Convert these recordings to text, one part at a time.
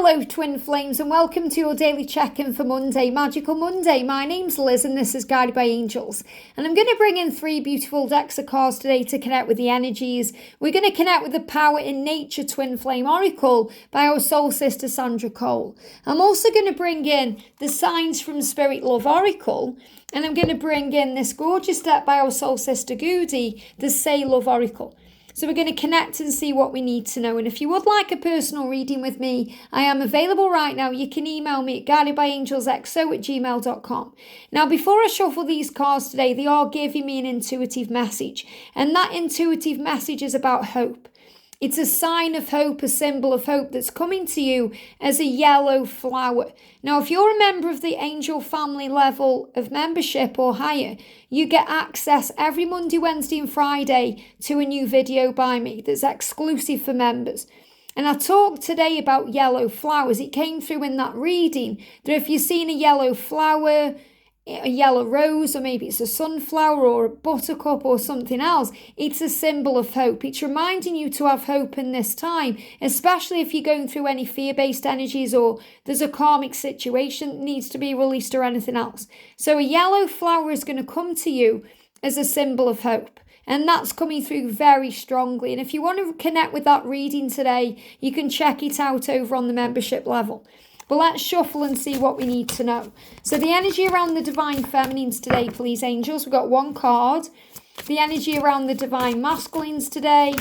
Hello twin flames and welcome to your daily check-in for Monday, Magical Monday. My name's Liz and this is Guided by Angels. And I'm going to bring in 3 beautiful decks of cards today to connect with the energies. We're going to connect with the Power in Nature Twin Flame Oracle by our soul sister Sandra. I'm also going to bring in the Signs from Spirit Love Oracle. And I'm going to bring in this gorgeous deck by our soul sister Gudi, the Say Love Oracle. So we're going to connect and see what we need to know. And if you would like a personal reading with me, I am available right now. You can email me at guidedbyangelsxo@gmail.com. Now, before I shuffle these cards today, they are giving me an intuitive message. And that intuitive message is about hope. It's a sign of hope, a symbol of hope that's coming to you as a yellow flower. Now, if you're a member of the Angel Family level of membership or higher, you get access every Monday, Wednesday and Friday to a new video by me that's exclusive for members. And I talked today about yellow flowers. It came through in that reading that if you've seen a yellow flower, a yellow rose, or maybe it's a sunflower or a buttercup or something else, it's a symbol of hope. It's reminding you to have hope in this time, especially if you're going through any fear-based energies or there's a karmic situation that needs to be released or anything else. So a yellow flower is going to come to you as a symbol of hope. And that's coming through very strongly. And if you want to connect with that reading today, you can check it out over on the membership level. But let's shuffle and see what we need to know. So the energy around the Divine Feminines today, please, angels. We've got 1 card. The energy around the Divine Masculines today.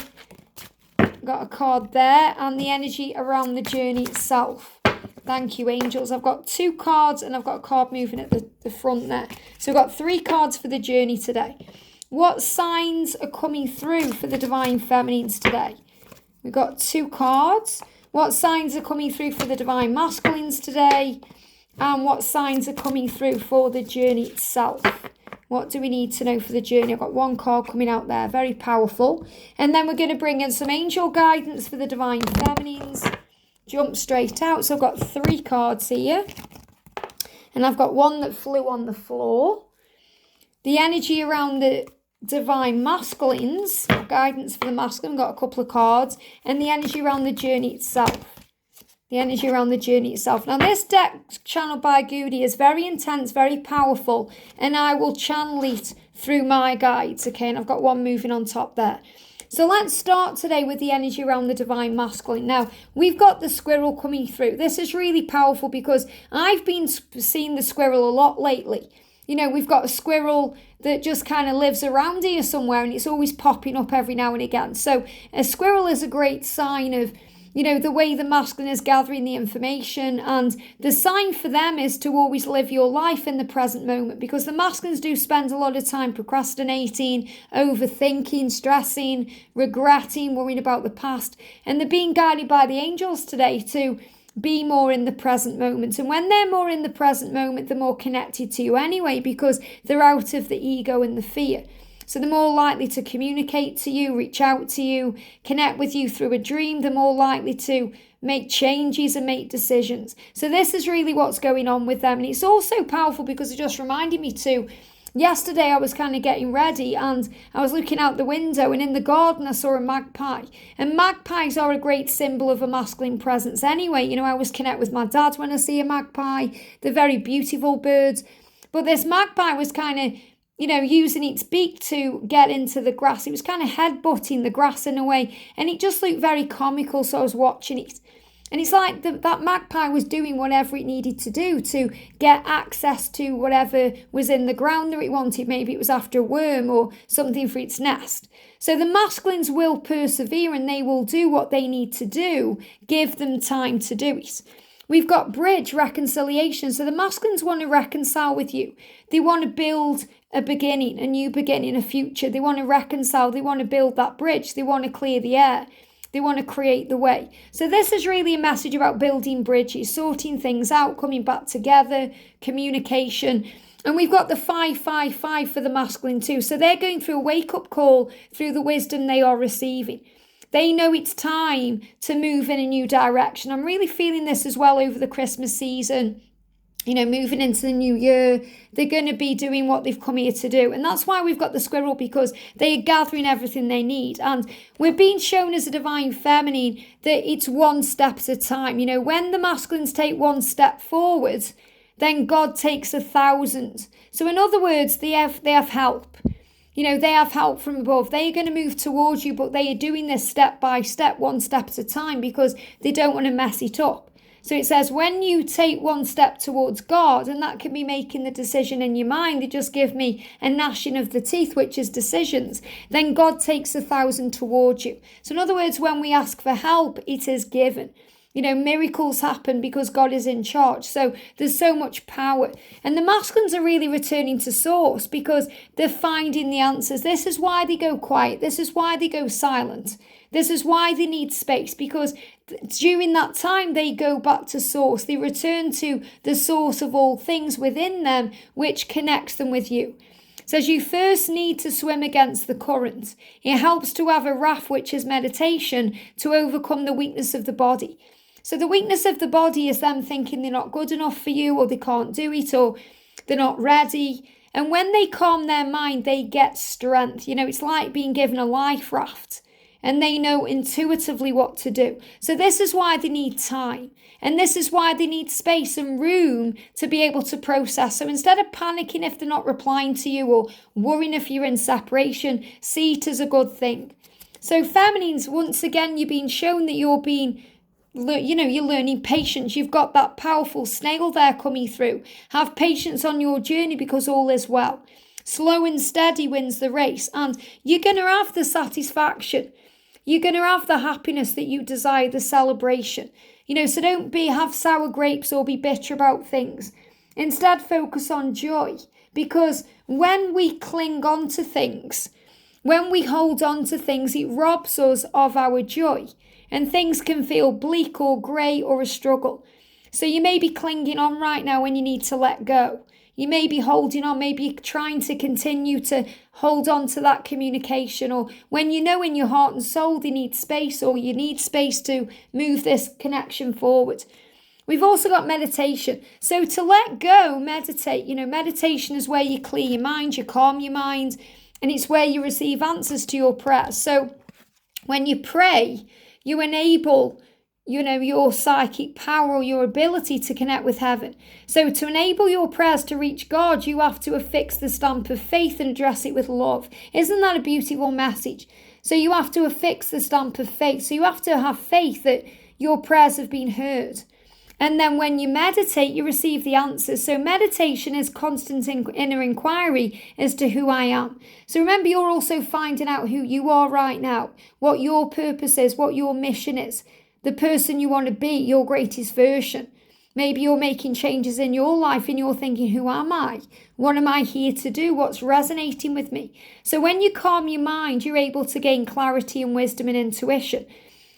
Got a card there. And the energy around the journey itself. Thank you, angels. I've got 2 cards and I've got a card moving at the front there. So we've got 3 cards for the journey today. What signs are coming through for the Divine Feminines today? We've got 2 cards. What signs are coming through for the Divine Masculines today? And what signs are coming through for the journey itself? What do we need to know for the journey? I've got 1 card coming out there, very powerful. And then we're going to bring in some angel guidance for the Divine Feminines. Jump straight out. So I've got 3 cards here. And I've got 1 that flew on the floor. The energy around the Divine Masculines, guidance for the masculine, got a couple of cards, and the energy around the journey itself. The energy around the journey itself. Now, this deck channeled by Gudi is very intense, very powerful, and I will channel it through my guides, okay? And I've got 1 moving on top there. So let's start today with the energy around the Divine Masculine. Now, we've got the squirrel coming through. This is really powerful because I've been seeing the squirrel a lot lately. You know, we've got a squirrel that just kind of lives around here somewhere and it's always popping up every now and again. So a squirrel is a great sign of, you know, the way the masculine is gathering the information. And the sign for them is to always live your life in the present moment, because the masculines do spend a lot of time procrastinating, overthinking, stressing, regretting, worrying about the past. And they're being guided by the angels today to be more in the present moment. And when they're more in the present moment, they're more connected to you anyway, because they're out of the ego and the fear. So they're more likely to communicate to you, reach out to you, connect with you through a dream. They're more likely to make changes and make decisions. So this is really what's going on with them. And it's also powerful because it just reminded me too, yesterday I was kind of getting ready and I was looking out the window, and in the garden I saw a magpie. And magpies are a great symbol of a masculine presence anyway. You know, I always connect with my dad when I see a magpie. They're very beautiful birds. But this magpie was kind of, you know, using its beak to get into the grass. It was kind of headbutting the grass in a way. And it just looked very comical, so I was watching it. And it's like that magpie was doing whatever it needed to do to get access to whatever was in the ground that it wanted. Maybe it was after a worm or something for its nest. So the masculines will persevere and they will do what they need to do. Give them time to do it. We've got bridge, reconciliation. So the masculines want to reconcile with you. They want to build a beginning, a new beginning, a future. They want to reconcile. They want to build that bridge. They want to clear the air. They want to create the way. So this is really a message about building bridges, sorting things out, coming back together, communication. And we've got the 555 for the masculine too. So they're going through a wake-up call through the wisdom they are receiving. They know it's time to move in a new direction. I'm really feeling this as well over the Christmas season. moving into the new year, they're going to be doing what they've come here to do. And that's why we've got the squirrel, because they are gathering everything they need. And we're being shown as a divine feminine that it's one step at a time. When the masculines take one step forward, then God takes 1,000. So in other words, they have help. They have help from above. They are going to move towards you, but they are doing this step by step, one step at a time, because they don't want to mess it up. So it says, when you take one step towards God, and that can be making the decision in your mind, they just give me a gnashing of the teeth, which is decisions, then God takes 1,000 towards you. So in other words, when we ask for help, it is given. Miracles happen because God is in charge. So there's so much power. And the masculines are really returning to source because they're finding the answers. This is why they go quiet. This is why they go silent. This is why they need space, because during that time they go back to source. They return to the source of all things within them, which connects them with you. It says you first need to swim against the current. It helps to have a raft, which is meditation, to overcome the weakness of the body. So the weakness of the body is them thinking they're not good enough for you, or they can't do it, or they're not ready. And when they calm their mind, they get strength. It's like being given a life raft, and they know intuitively what to do. So this is why they need time. And this is why they need space and room to be able to process. So instead of panicking if they're not replying to you, or worrying if you're in separation, see it as a good thing. So feminines, once again, you're being shown that you're learning patience. You've got that powerful snail there coming through. Have patience on your journey, because all is well. Slow and steady wins the race, and you're going to have the satisfaction. You're going to have the happiness that you desire, the celebration. So don't have sour grapes or be bitter about things. Instead, focus on joy, because when we cling on to things, when we hold on to things, it robs us of our joy, and things can feel bleak or grey or a struggle. So you may be clinging on right now when you need to let go. You may be holding on, maybe trying to continue to hold on to that communication, or when in your heart and soul they need space, or you need space to move this connection forward. We've also got meditation. So to let go, meditate. Meditation is where you clear your mind, you calm your mind, and it's where you receive answers to your prayers. So when you pray, you enable your psychic power, or your ability to connect with heaven. So to enable your prayers to reach God, you have to affix the stamp of faith and address it with love. Isn't that a beautiful message? So you have to affix the stamp of faith. So you have to have faith that your prayers have been heard. And then when you meditate, you receive the answers. So meditation is constant inner inquiry as to who I am. So remember, you're also finding out who you are right now, what your purpose is, what your mission is. The person you want to be, your greatest version. Maybe you're making changes in your life and you're thinking, who am I? What am I here to do? What's resonating with me? So when you calm your mind, you're able to gain clarity and wisdom and intuition.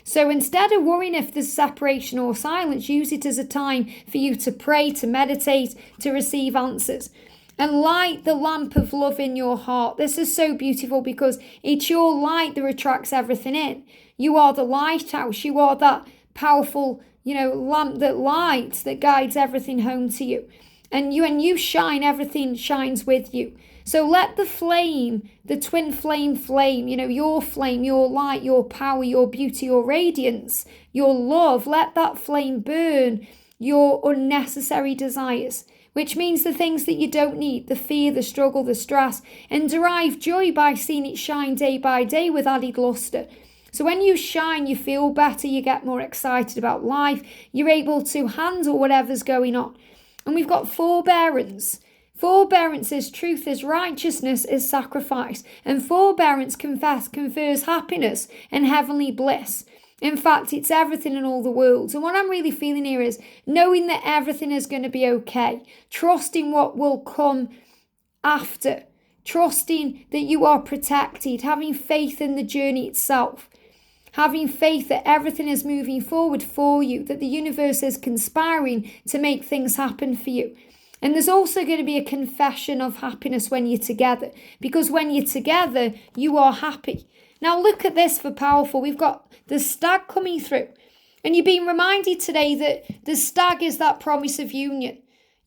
So instead of worrying if there's separation or silence, use it as a time for you to pray, to meditate, to receive answers. And light the lamp of love in your heart. This is so beautiful because it's your light that attracts everything in. You are the lighthouse. You are that powerful, lamp that lights, that guides everything home to you. And when you shine, everything shines with you. So let the flame, the twin flame, your flame, your light, your power, your beauty, your radiance, your love, let that flame burn your unnecessary desires, which means the things that you don't need, the fear, the struggle, the stress, and derive joy by seeing it shine day by day with added luster. So when you shine, you feel better, you get more excited about life, you're able to handle whatever's going on. And we've got forbearance. Forbearance is truth, is righteousness, is sacrifice. And forbearance confers happiness and heavenly bliss. In fact, it's everything in all the worlds. And what I'm really feeling here is knowing that everything is going to be okay. Trusting what will come after. Trusting that you are protected. Having faith in the journey itself. Having faith that everything is moving forward for you. That the universe is conspiring to make things happen for you. And there's also going to be a confession of happiness when you're together. Because when you're together, you are happy. Now look at this for powerful. We've got the stag coming through. And you're being reminded today that the stag is that promise of union.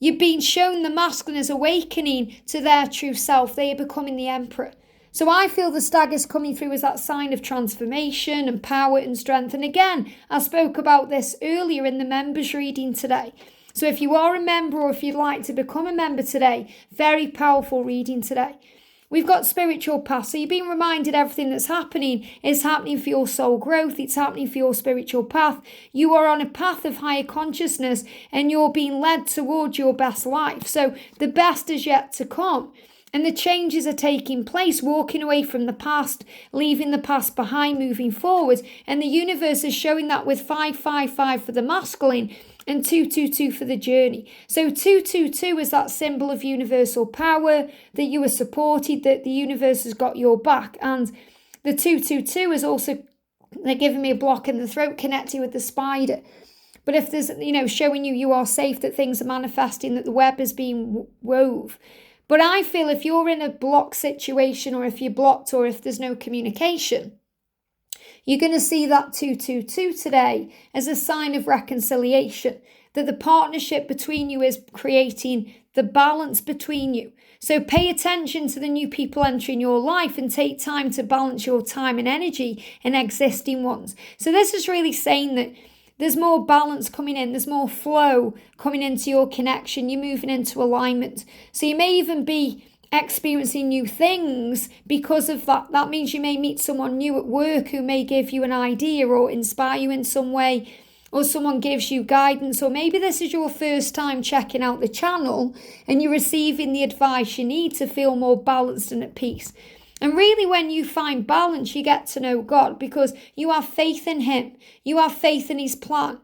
You've been shown the masculine is awakening to their true self. They are becoming the emperor. So I feel the stag is coming through as that sign of transformation and power and strength. And again, I spoke about this earlier in the members reading today. So if you are a member or if you'd like to become a member today, very powerful reading today. We've got spiritual path. So you're being reminded everything that's happening is happening for your soul growth. It's happening for your spiritual path. You are on a path of higher consciousness and you're being led towards your best life. So the best is yet to come. And the changes are taking place, walking away from the past, leaving the past behind, moving forward. And the universe is showing that with 555 for the masculine and 222 for the journey. So 222 is that symbol of universal power, that you are supported, that the universe has got your back. And the 222 is also, they're giving me a block in the throat connecting with the spider. But if there's, showing you are safe, that things are manifesting, that the web is being wove. But I feel if you're in a block situation or if you're blocked or if there's no communication, you're going to see that 222 today as a sign of reconciliation, that the partnership between you is creating the balance between you. So pay attention to the new people entering your life and take time to balance your time and energy in existing ones. So this is really saying that there's more balance coming in. There's more flow coming into your connection. You're moving into alignment. So you may even be experiencing new things because of that. That means you may meet someone new at work who may give you an idea or inspire you in some way, or someone gives you guidance, or maybe this is your first time checking out the channel and you're receiving the advice you need to feel more balanced and at peace. And really, when you find balance, you get to know God because you have faith in him. You have faith in his plan.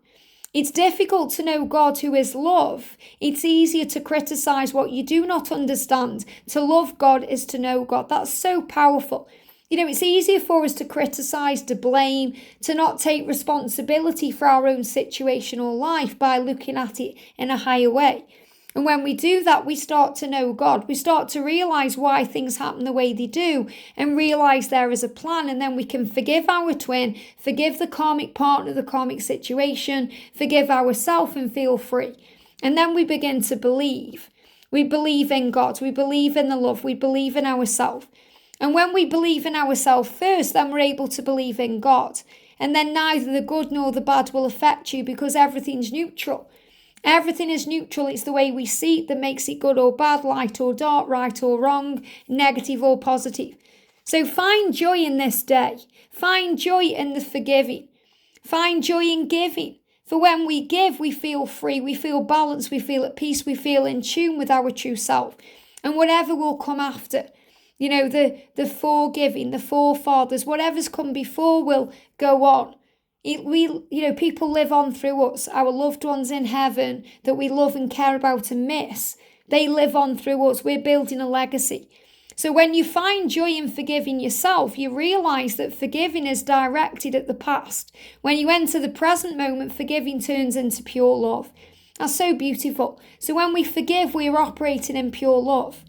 It's difficult to know God who is love. It's easier to criticize what you do not understand. To love God is to know God. That's so powerful. It's easier for us to criticize, to blame, to not take responsibility for our own situation or life by looking at it in a higher way. And when we do that, we start to know God. We start to realize why things happen the way they do and realize there is a plan. And then we can forgive our twin, forgive the karmic partner, the karmic situation, forgive ourselves and feel free. And then we begin to believe. We believe in God. We believe in the love. We believe in ourselves. And when we believe in ourselves first, then we're able to believe in God. And then neither the good nor the bad will affect you because everything's neutral. Everything is neutral. It's the way we see it that makes it good or bad, light or dark, right or wrong, negative or positive. So find joy in this day. Find joy in the forgiving. Find joy in giving. For when we give, we feel free, we feel balanced, we feel at peace, we feel in tune with our true self. And whatever will come after, the forgiving, the forefathers, whatever's come before will go on. People live on through us, our loved ones in heaven that we love and care about and miss. They live on through us. We're building a legacy. So when you find joy in forgiving yourself, you realize that forgiving is directed at the past. When you enter the present moment, forgiving turns into pure love. That's so beautiful. So when we forgive, we're operating in pure love.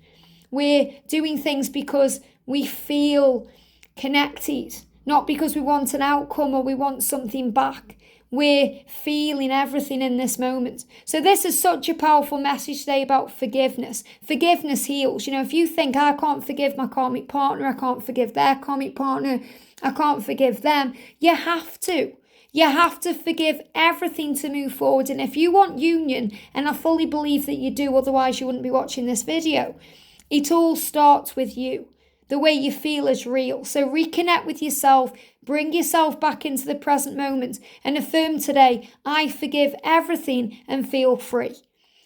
We're doing things because we feel connected. Not because we want an outcome or we want something back. We're feeling everything in this moment. So this is such a powerful message today about forgiveness. Forgiveness heals. If you think, I can't forgive my karmic partner, I can't forgive their karmic partner, I can't forgive them, you have to. You have to forgive everything to move forward. And if you want union, and I fully believe that you do, otherwise you wouldn't be watching this video, it all starts with you. The way you feel is real. So reconnect with yourself, bring yourself back into the present moment and affirm today, I forgive everything and feel free.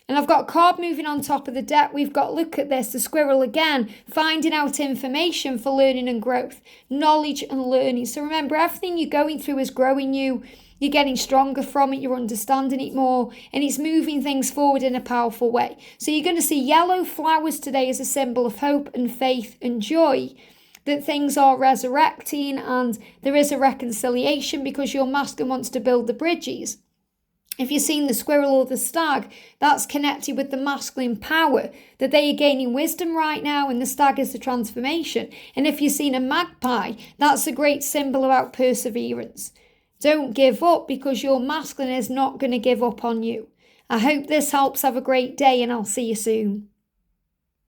And I've got a card moving on top of the deck. We've got, look at this, the squirrel again, finding out information for learning and growth, knowledge and learning. So remember, everything you're going through is growing you. You're getting stronger from it, you're understanding it more, and it's moving things forward in a powerful way. So you're going to see yellow flowers today as a symbol of hope and faith and joy, that things are resurrecting and there is a reconciliation because your masculine wants to build the bridges. If you've seen the squirrel or the stag, that's connected with the masculine power, that they are gaining wisdom right now, and the stag is the transformation. And if you've seen a magpie, that's a great symbol about perseverance. Don't give up because your masculine is not going to give up on you. I hope this helps. Have a great day, and I'll see you soon.